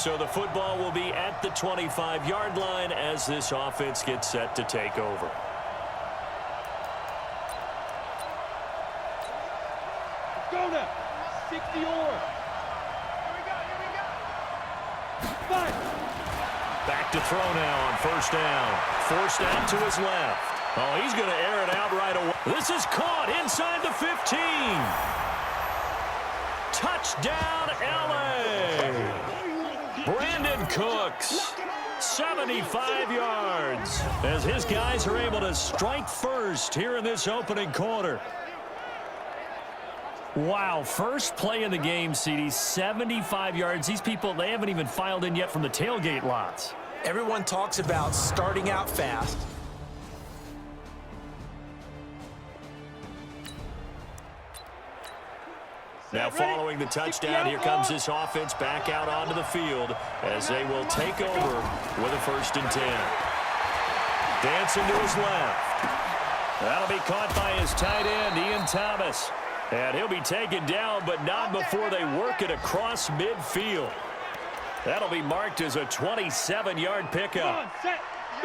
So the football will be at the 25-yard line as this offense gets set to take over. Go now. 60 or. Back to throw now on first down. Forced out to his left. Oh, he's going to air it out right away. This is caught inside the 15. Touchdown, L.A. Brandon Cooks, 75 yards, as his guys are able to strike first here in this opening quarter. Wow, first play in the game, CD, 75 yards. These people, they haven't even filed in yet from the tailgate lots. Everyone talks about starting out fast. Now following the touchdown, here comes this offense back out onto the field as they will take over with a 1st and 10. Dancing to his left. That'll be caught by his tight end, Ian Thomas. And he'll be taken down, but not before they work it across midfield. That'll be marked as a 27-yard pickup.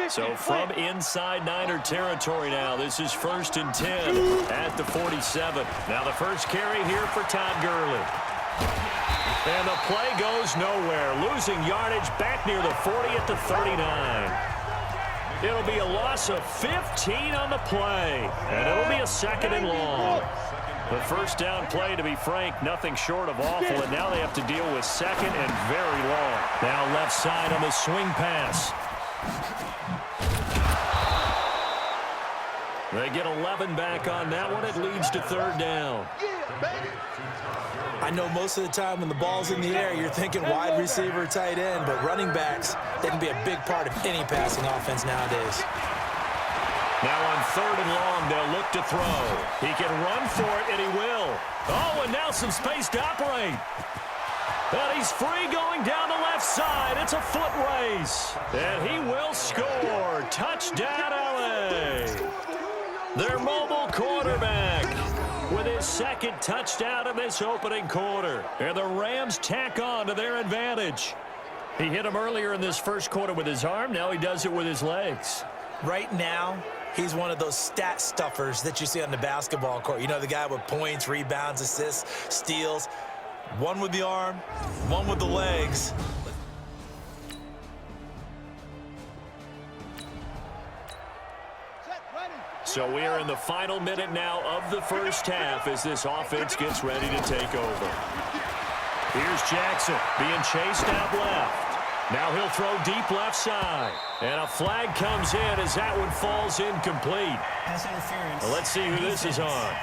So from inside Niner territory now, this is 1st and 10 at the 47. Now the first carry here for Todd Gurley. And the play goes nowhere. Losing yardage back near the 40 at the 39. It'll be a loss of 15 on the play. And it'll be a 2nd and long. The first down play, to be frank, nothing short of awful, and now they have to deal with 2nd and very long. Now left side on the swing pass. They get 11 back on that one. It leads to 3rd down. I know most of the time when the ball's in the air, you're thinking wide receiver, tight end, but running backs, they can be a big part of any passing offense nowadays. Now on 3rd and long, they'll look to throw. He can run for it, and he will. Oh, and now some space to operate. And he's free going down the left side. It's a foot race. And he will score. Touchdown, L.A. Their mobile quarterback with his 2nd touchdown of this opening quarter. And the Rams tack on to their advantage. He hit him earlier in this first quarter with his arm. Now he does it with his legs. Right now, he's one of those stat stuffers that you see on the basketball court. You know, the guy with points, rebounds, assists, steals. One with the arm, one with the legs. So we are in the final minute now of the first half as this offense gets ready to take over. Here's Jackson being chased out left. Now he'll throw deep left side. And a flag comes in as that one falls incomplete. Pass interference. Well, let's see who this is on.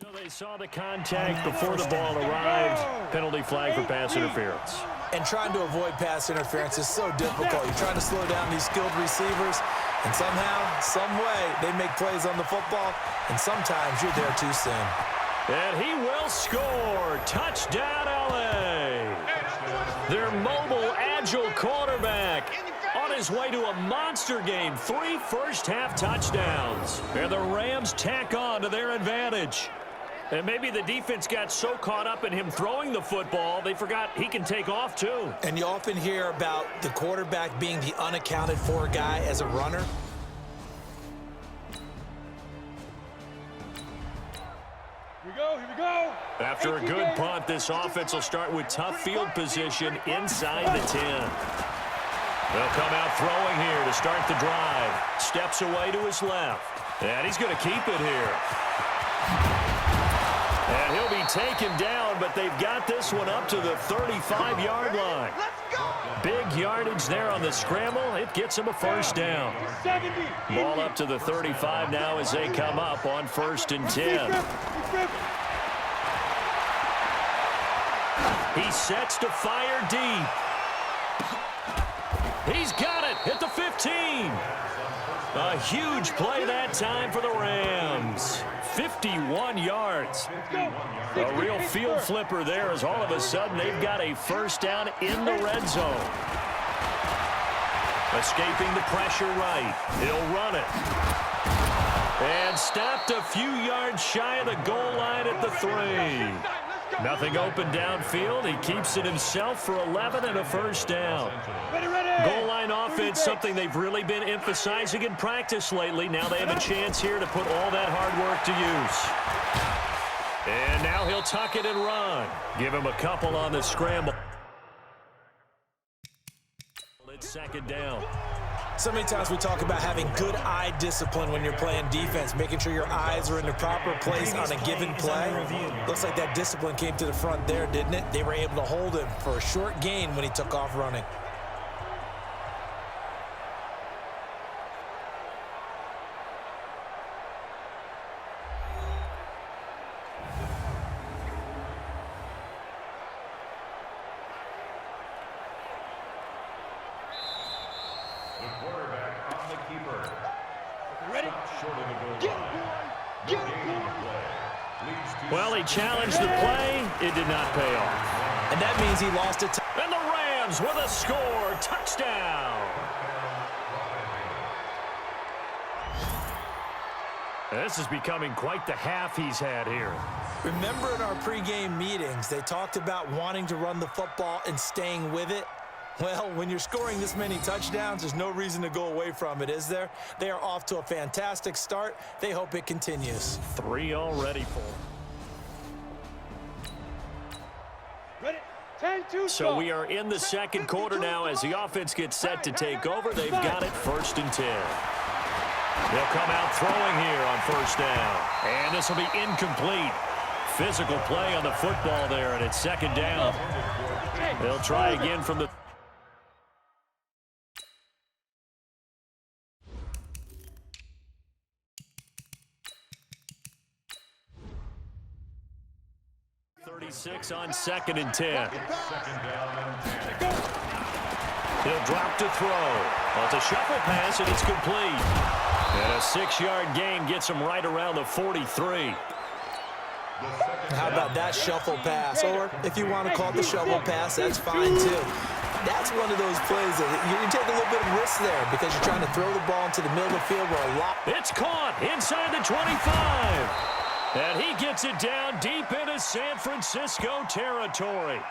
So they saw the contact before the ball arrived. Penalty flag for pass interference. And trying to avoid pass interference is so difficult. You're trying to slow down these skilled receivers, and somehow, some way, they make plays on the football, and sometimes you're there too soon. And he will score. Touchdown, L.A. Their mobile, agile quarterback on his way to a monster game. 3 first-half touchdowns. And the Rams tack on to their advantage. And maybe the defense got so caught up in him throwing the football, they forgot he can take off too. And you often hear about the quarterback being the unaccounted for guy as a runner. Here we go. After a good punt, this offense will start with tough field position inside the 10. They'll come out throwing here to start the drive. Steps away to his left. And he's going to keep it here. And he'll be taken down, but they've got this one up to the 35-yard line. Big yardage there on the scramble. It gets him a first down. Ball up to the 35 now as they come up on 1st and 10. He sets to fire deep. He's got it at the 15. A huge play that time for the Rams. 51 yards. A real field flipper there as all of a sudden they've got a first down in the red zone. Escaping the pressure right. He'll run it. And stopped a few yards shy of the goal line at the 3. Nothing open downfield. He keeps it himself for 11 and a first down. Goal line offense, something they've really been emphasizing in practice lately. Now they have a chance here to put all that hard work to use. And now he'll tuck it and run. Give him a couple on the scramble. It's second down. So many times we talk about having good eye discipline when you're playing defense, making sure your eyes are in the proper place on a given play. Looks like that discipline came to the front there, didn't it? They were able to hold him for a short gain when he took off running. Well, he challenged the play. It did not pay off. And that means he lost it. And the Rams with a score. Touchdown. This is becoming quite the half he's had here. Remember in our pregame meetings, they talked about wanting to run the football and staying with it? Well, when you're scoring this many touchdowns, there's no reason to go away from it, is there? They are off to a fantastic start. They hope it continues. 3 already for them. So we are in the second quarter now as the offense gets set to take over. They've got it 1st and 10. They'll come out throwing here on 1st down. And this will be incomplete. Physical play on the football there, and it's 2nd down. They'll try again from the... on 2nd and 10. He'll drop to throw. Well, it's a shuffle pass, and it's complete. And a 6-yard gain gets him right around the 43. How about that shuffle pass? Or if you want to call it the shovel pass, that's fine too. That's one of those plays that you take a little bit of risk there because you're trying to throw the ball into the middle of the field where a lot... It's caught inside the 25. And he gets it down deep into San Francisco territory.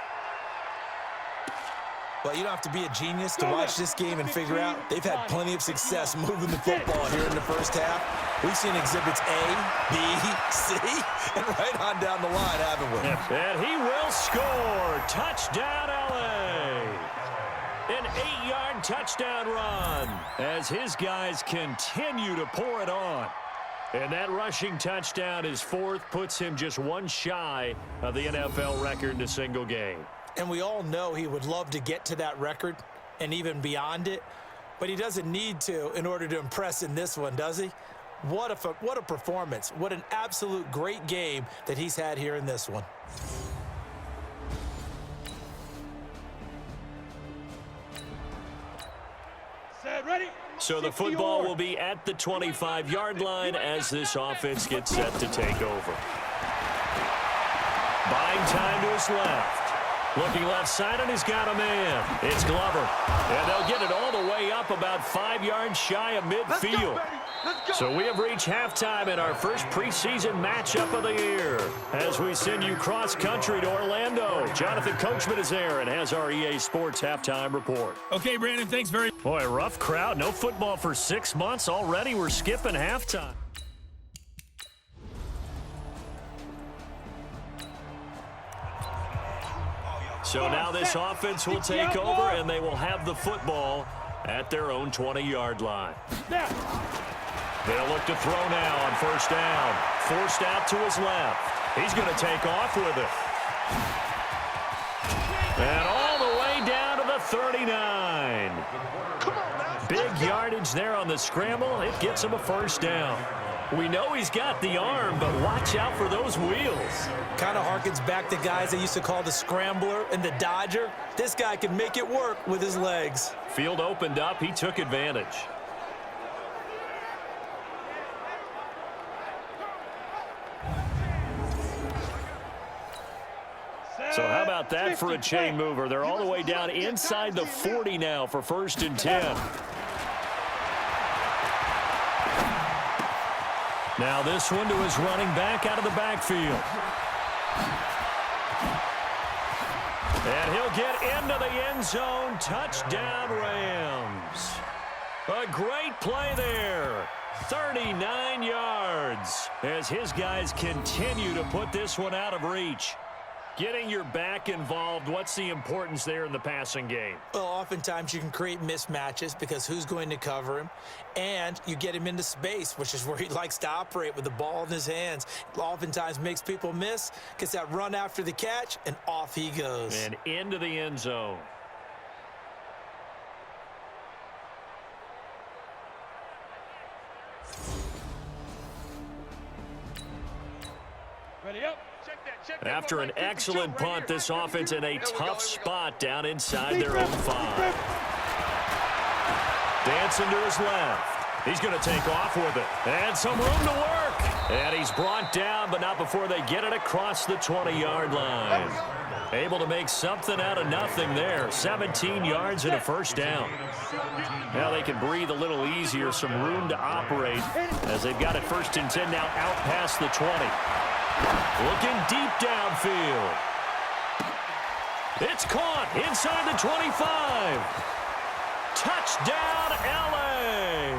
Well, you don't have to be a genius to watch this game and figure out they've had plenty of success moving the football here in the first half. We've seen exhibits A, B, C, and right on down the line, haven't we? And he will score. Touchdown, L.A. An 8-yard touchdown run as his guys continue to pour it on. And that rushing touchdown is 4th, puts him just 1 shy of the NFL record in a single game. And we all know he would love to get to that record and even beyond it, but he doesn't need to in order to impress in this one, does he? What a performance. What an absolute great game that he's had here in this one. Set, ready. So the football will be at the 25-yard line as this offense gets set to take over. Buying time to his left. Looking left side, and he's got a man. It's Glover. And they'll get it all the way up about 5 yards shy of midfield. So we have reached halftime in our first preseason matchup of the year. As we send you cross-country to Orlando, Jonathan Coachman is there and has our EA Sports halftime report. Okay, Brandon, thanks very much. Boy, rough crowd. No football for 6 months. Already we're skipping halftime. So now this offense will take over, and they will have the football at their own 20-yard line. They'll look to throw now on 1st down. Forced out to his left. He's going to take off with it. And all the way down to the 39. Big yardage there on the scramble. It gets him a 1st down. We know he's got the arm, but watch out for those wheels. Kind of harkens back to guys they used to call the scrambler and the dodger. This guy can make it work with his legs. Field opened up. He took advantage. So how about that for a chain mover? They're all the way down inside the 40 now for 1st and 10. Now this one to his running back out of the backfield. And he'll get into the end zone. Touchdown, Rams. A great play there. 39 yards as his guys continue to put this one out of reach. Getting your back involved, what's the importance there in the passing game? Well, oftentimes you can create mismatches because who's going to cover him? And you get him into space, which is where he likes to operate with the ball in his hands. Oftentimes makes people miss, gets that run after the catch, and off he goes. And into the end zone. Ready up. After an excellent punt, this offense in a tough spot down inside their own 5. Dancing to his left. He's going to take off with it. And some room to work. And he's brought down, but not before they get it across the 20-yard line. Able to make something out of nothing there. 17 yards and a first down. Now they can breathe a little easier, some room to operate as they've got it 1st and 10 now out past the 20. Looking deep downfield. It's caught inside the 25. Touchdown, L.A.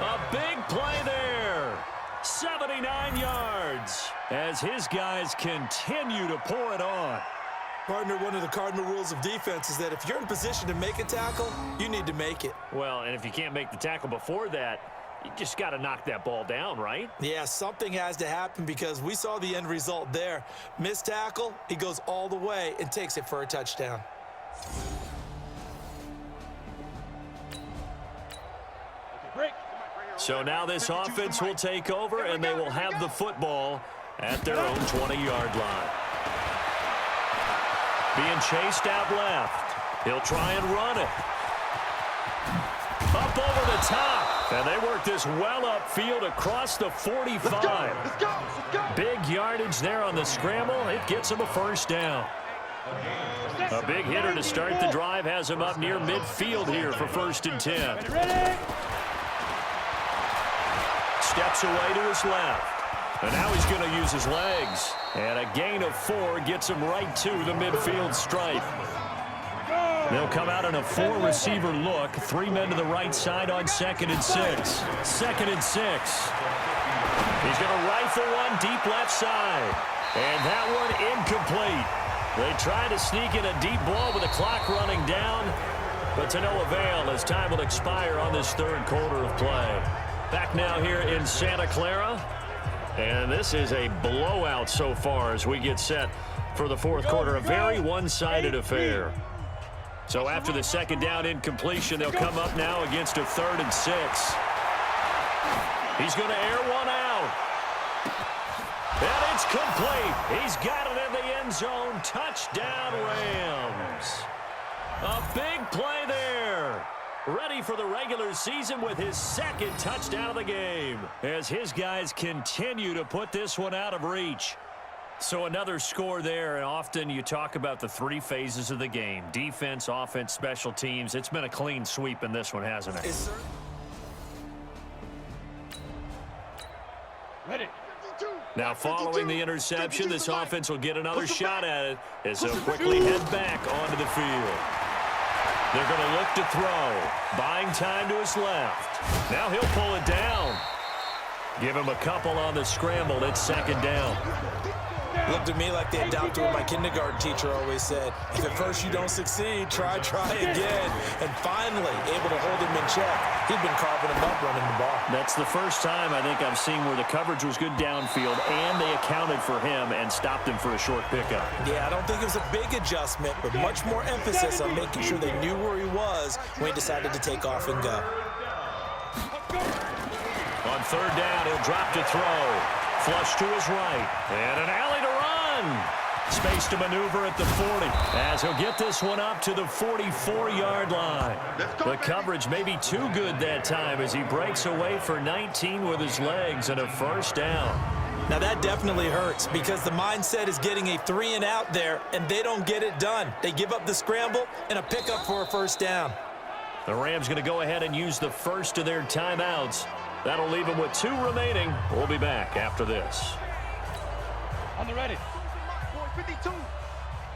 A big play there. 79 yards as his guys continue to pour it on. Partner, one of the cardinal rules of defense is that if you're in position to make a tackle, you need to make it. Well, and if you can't make the tackle before that, you just got to knock that ball down, right? Yeah, something has to happen because we saw the end result there. Missed tackle, he goes all the way and takes it for a touchdown. So now this offense will take over, and they will have the football at their own 20-yard line. Being chased out left. He'll try and run it. Up over the top. And they work this well upfield across the 45. Let's go. Big yardage there on the scramble. It gets him a first down. A big hitter to start the drive has him up near midfield here for 1st and 10. Ready. Steps away to his left. And now he's going to use his legs. And a gain of 4 gets him right to the midfield stripe. They'll come out in a 4-receiver look. 3 men to the right side on 2nd and 6. 2nd and 6. He's going to rifle one deep left side. And that one incomplete. They try to sneak in a deep ball with the clock running down, but to no avail as time will expire on this 3rd quarter of play. Back now here in Santa Clara. And this is a blowout so far as we get set for the 4th quarter. A very one-sided affair. So after the 2nd down incompletion, they'll come up now against a 3rd and 6. He's going to air one out. And it's complete. He's got it in the end zone. Touchdown, Rams. A big play there. Ready for the regular season with his 2nd touchdown of the game as his guys continue to put this one out of reach. So another score there, and often you talk about the 3 phases of the game. Defense, offense, special teams. It's been a clean sweep in this one, hasn't it? Yes, sir. Ready. Now following the interception, this offense will get another shot at it as they'll quickly head back onto the field. They're going to look to throw. Buying time to his left. Now he'll pull it down. Give him a couple on the scramble. It's 2nd down. Looked to me like they adopted what my kindergarten teacher always said. If at first you don't succeed, try again. And finally, able to hold him in check. He'd been carving him up running the ball. That's the first time I think I've seen where the coverage was good downfield and they accounted for him and stopped him for a short pickup. Yeah, I don't think it was a big adjustment, but much more emphasis on making sure they knew where he was when he decided to take off and go. On 3rd down, he'll drop to throw. Flush to his right. And an alley to run. Space to maneuver at the 40 as he'll get this one up to the 44-yard line. The coverage may be too good that time as he breaks away for 19 with his legs and a first down. Now that definitely hurts because the mindset is getting a 3 and out there, and they don't get it done. They give up the scramble and a pickup for a first down. The Rams going to go ahead and use the first of their timeouts That'll leave him with 2 remaining. We'll be back after this. On the ready. 52.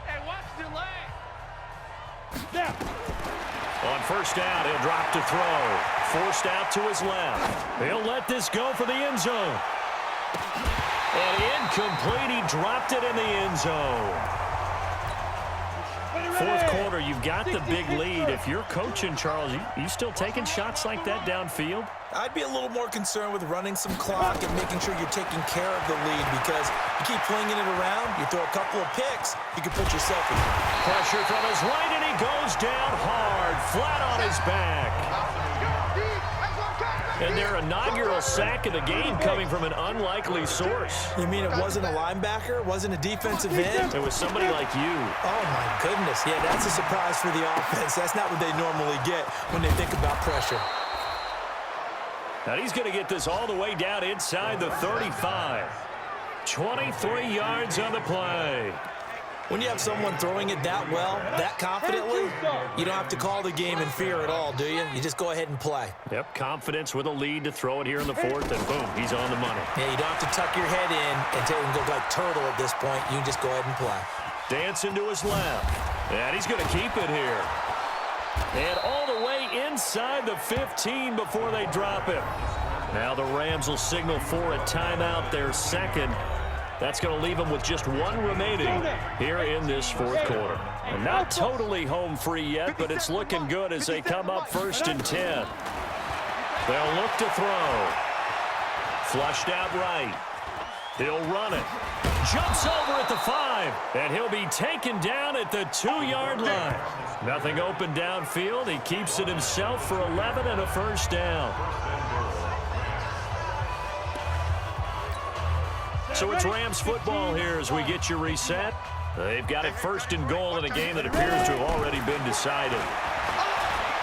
Hey, watch the leg. Snap. On first down, he'll drop to throw. Forced out to his left. He'll let this go for the end zone. And incomplete. He dropped it in the end zone. Fourth quarter, you've got the big lead. If you're coaching, Charles, you still taking shots like that downfield? I'd be a little more concerned with running some clock and making sure you're taking care of the lead, because you keep flinging it around, you throw a couple of picks, you can put yourself in. Pressure from his right, and he goes down hard, flat on his back. And their inaugural sack of the game coming from an unlikely source. You mean it wasn't a linebacker? It wasn't a defensive end? It was somebody like you. Oh, my goodness. Yeah, that's a surprise for the offense. That's not what they normally get when they think about pressure. And he's going to get this all the way down inside the 35. 23 yards on the play. When you have someone throwing it that well, that confidently, you don't have to call the game in fear at all, do you? You just go ahead and play. Yep, confidence with a lead to throw it here in the fourth, and boom, he's on the money. Yeah, you don't have to tuck your head in and take and go like turtle at this point. You can just go ahead and play. Dancing to his left. And he's going to keep it here. And all the way inside the 15 before they drop him. Now the Rams will signal for a timeout, their second. That's going to leave them with just 1 remaining here in this fourth quarter. And not totally home free yet, but it's looking good as they come up 1st and 10. They'll look to throw. Flushed out right. He'll run it. Jumps over at the 5, and he'll be taken down at the 2-yard line. Nothing open downfield. He keeps it himself for 11 and a first down. So it's Rams football here as we get you reset. They've got it 1st and goal in a game that appears to have already been decided.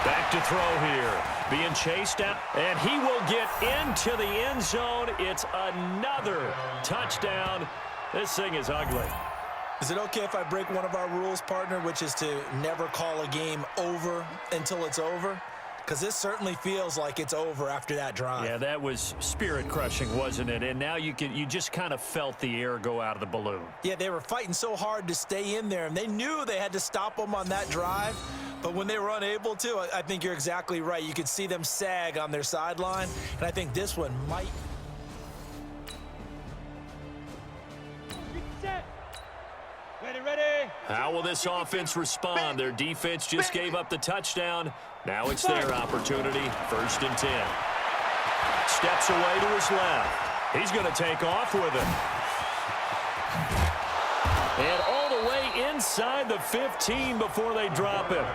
Back to throw here. Being chased out, and he will get into the end zone. It's another touchdown. This thing is ugly. Is it okay if I break one of our rules, partner, which is to never call a game over until it's over? Because this certainly feels like it's over after that drive. Yeah, that was spirit-crushing, wasn't it? And now you just kind of felt the air go out of the balloon. Yeah, they were fighting so hard to stay in there, and they knew they had to stop them on that drive. But when they were unable to, I think you're exactly right. You could see them sag on their sideline, and I think this one might. Ready. How will this offense respond? Their defense just gave up the touchdown. Now it's their opportunity. 1st and 10. Steps away to his left. He's going to take off with it. And all the way inside the 15 before they drop him.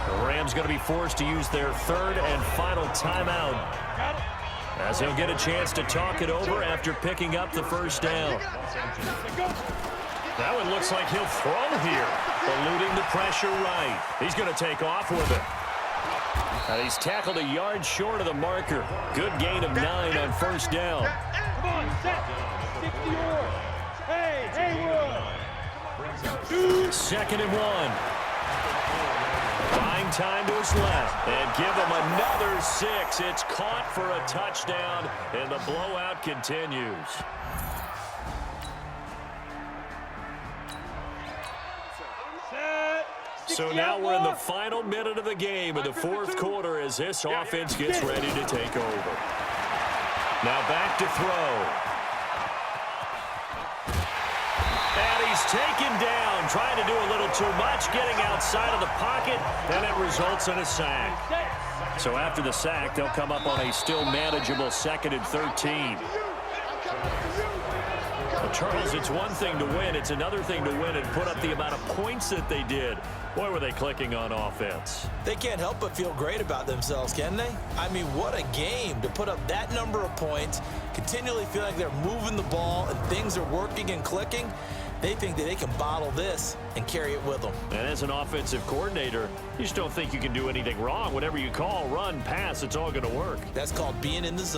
The Rams going to be forced to use their 3rd and final timeout, as he'll get a chance to talk it over after picking up the first down. That one looks like he'll throw here, eluding the pressure right. He's going to take off with it. And he's tackled a yard short of the marker. Good gain of 9 on first down. Come on, set. 60 yards. Hey, Haywood. 2nd and 1. Buying time to his left. And give him another 6. It's caught for a touchdown, and the blowout continues. So now we're in the final minute of the game in the fourth quarter as this offense gets ready to take over. Now back to throw. And he's taken down, trying to do a little too much, getting outside of the pocket, and it results in a sack. So after the sack, they'll come up on a still manageable 2nd and 13. Well, Charles, it's one thing to win. It's another thing to win and put up the amount of points that they did. Boy, were they clicking on offense. They can't help but feel great about themselves, can they? I mean, what a game to put up that number of points, continually feel like they're moving the ball and things are working and clicking. They think that they can bottle this and carry it with them. And as an offensive coordinator, you just don't think you can do anything wrong. Whatever you call, run, pass, it's all going to work. That's called being in the zone.